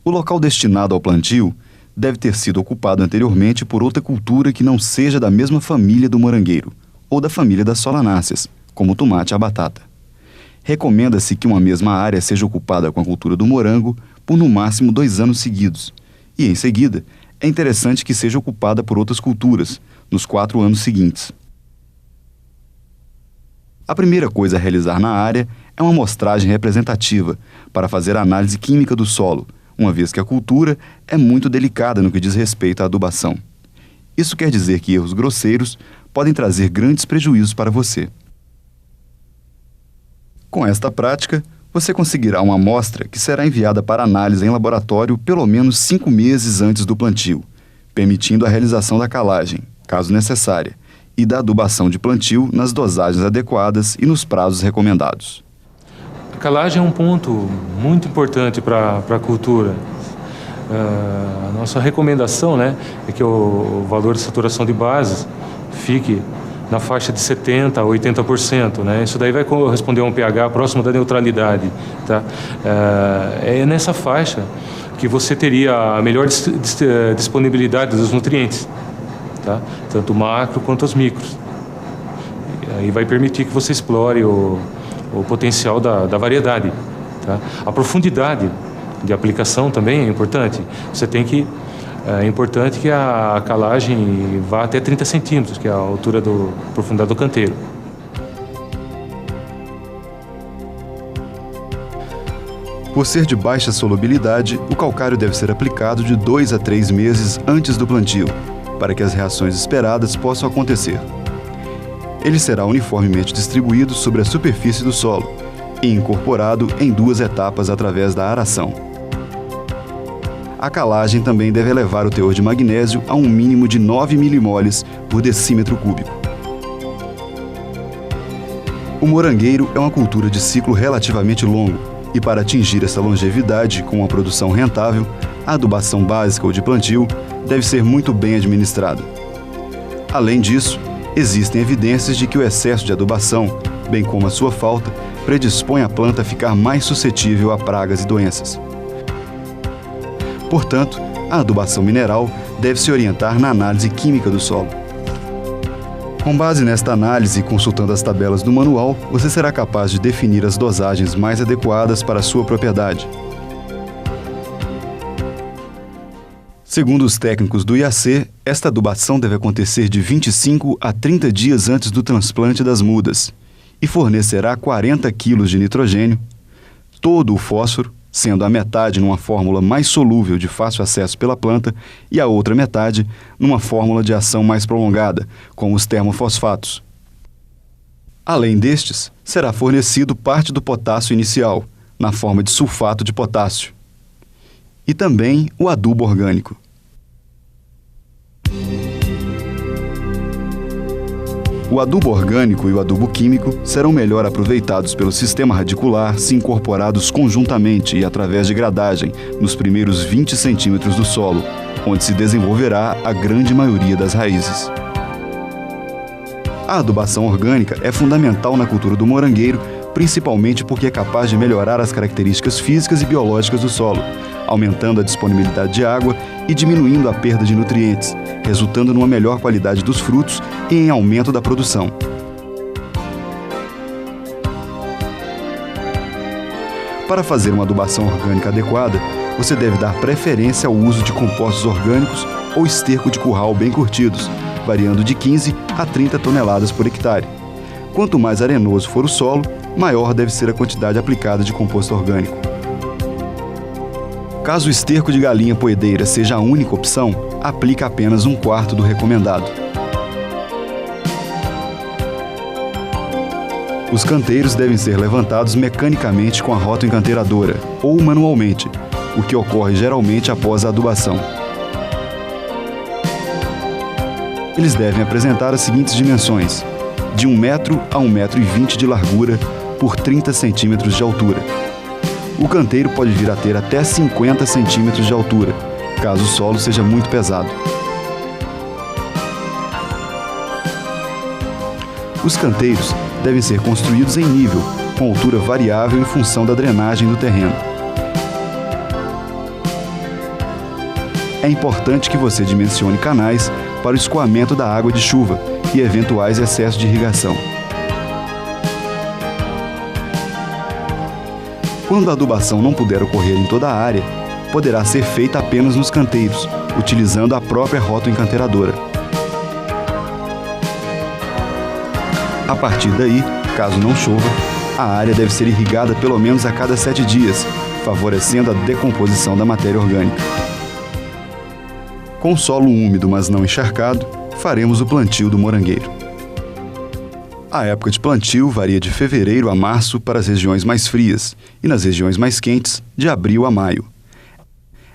O local destinado ao plantio deve ter sido ocupado anteriormente por outra cultura que não seja da mesma família do morangueiro ou da família das solanáceas, como o tomate e a batata. Recomenda-se que uma mesma área seja ocupada com a cultura do morango por no máximo 2 anos seguidos, e em seguida é interessante que seja ocupada por outras culturas nos 4 anos seguintes. A primeira coisa a realizar na área é uma amostragem representativa para fazer a análise química do solo, uma vez que a cultura é muito delicada no que diz respeito à adubação. Isso quer dizer que erros grosseiros podem trazer grandes prejuízos para você. Com esta prática, você conseguirá uma amostra que será enviada para análise em laboratório pelo menos 5 meses antes do plantio, permitindo a realização da calagem, caso necessária, e da adubação de plantio nas dosagens adequadas e nos prazos recomendados. A calagem é um ponto muito importante para a cultura. A nossa recomendação, é que o valor de saturação de bases fique na faixa de 70% a 80%. Isso daí vai corresponder a um pH próximo da neutralidade. Tá? É nessa faixa que você teria a melhor disponibilidade dos nutrientes, tá? Tanto o macro quanto os micros. E aí vai permitir que você explore o potencial da variedade. Tá? A profundidade de aplicação também é importante. É importante que a calagem vá até 30 centímetros, que é a altura profundidade do canteiro. Por ser de baixa solubilidade, o calcário deve ser aplicado de 2 a 3 meses antes do plantio, para que as reações esperadas possam acontecer. Ele será uniformemente distribuído sobre a superfície do solo e incorporado em 2 etapas através da aração. A calagem também deve elevar o teor de magnésio a um mínimo de 9 milimoles por decímetro cúbico. O morangueiro é uma cultura de ciclo relativamente longo e, para atingir essa longevidade com uma produção rentável, a adubação básica ou de plantio deve ser muito bem administrada. Além disso, existem evidências de que o excesso de adubação, bem como a sua falta, predispõe a planta a ficar mais suscetível a pragas e doenças. Portanto, a adubação mineral deve se orientar na análise química do solo. Com base nesta análise e consultando as tabelas do manual, você será capaz de definir as dosagens mais adequadas para a sua propriedade. Segundo os técnicos do IAC, esta adubação deve acontecer de 25 a 30 dias antes do transplante das mudas e fornecerá 40 kg de nitrogênio, todo o fósforo, sendo a metade numa fórmula mais solúvel de fácil acesso pela planta e a outra metade numa fórmula de ação mais prolongada, como os termofosfatos. Além destes, será fornecido parte do potássio inicial, na forma de sulfato de potássio, e também o adubo orgânico. O adubo orgânico e o adubo químico serão melhor aproveitados pelo sistema radicular se incorporados conjuntamente e através de gradagem nos primeiros 20 centímetros do solo, onde se desenvolverá a grande maioria das raízes. A adubação orgânica é fundamental na cultura do morangueiro, principalmente porque é capaz de melhorar as características físicas e biológicas do solo, aumentando a disponibilidade de água e diminuindo a perda de nutrientes, resultando numa melhor qualidade dos frutos e em aumento da produção. Para fazer uma adubação orgânica adequada, você deve dar preferência ao uso de compostos orgânicos ou esterco de curral bem curtidos, variando de 15 a 30 toneladas por hectare. Quanto mais arenoso for o solo, maior deve ser a quantidade aplicada de composto orgânico. Caso o esterco de galinha poedeira seja a única opção, aplique apenas 1/4 do recomendado. Os canteiros devem ser levantados mecanicamente com a rotoencanteiradora ou manualmente, o que ocorre geralmente após a adubação. Eles devem apresentar as seguintes dimensões: de 1 metro a 1,20 m de largura por 30 centímetros de altura. O canteiro pode vir a ter até 50 centímetros de altura, caso o solo seja muito pesado. Os canteiros devem ser construídos em nível, com altura variável em função da drenagem do terreno. é importante que você dimensione canais para o escoamento da água de chuva e eventuais excessos de irrigação. Quando a adubação não puder ocorrer em toda a área, poderá ser feita apenas nos canteiros, utilizando a própria rotoencanteradora. A partir daí, caso não chova, a área deve ser irrigada pelo menos a cada 7 dias, favorecendo a decomposição da matéria orgânica. Com solo úmido, mas não encharcado, faremos o plantio do morangueiro. A época de plantio varia de fevereiro a março para as regiões mais frias e nas regiões mais quentes, de abril a maio.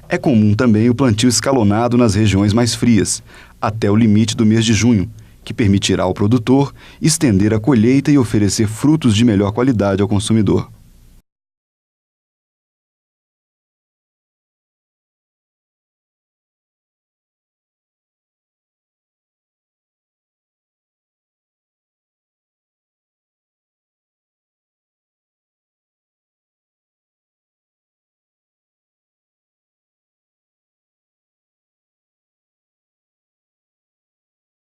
É comum também o plantio escalonado nas regiões mais frias, até o limite do mês de junho, que permitirá ao produtor estender a colheita e oferecer frutos de melhor qualidade ao consumidor.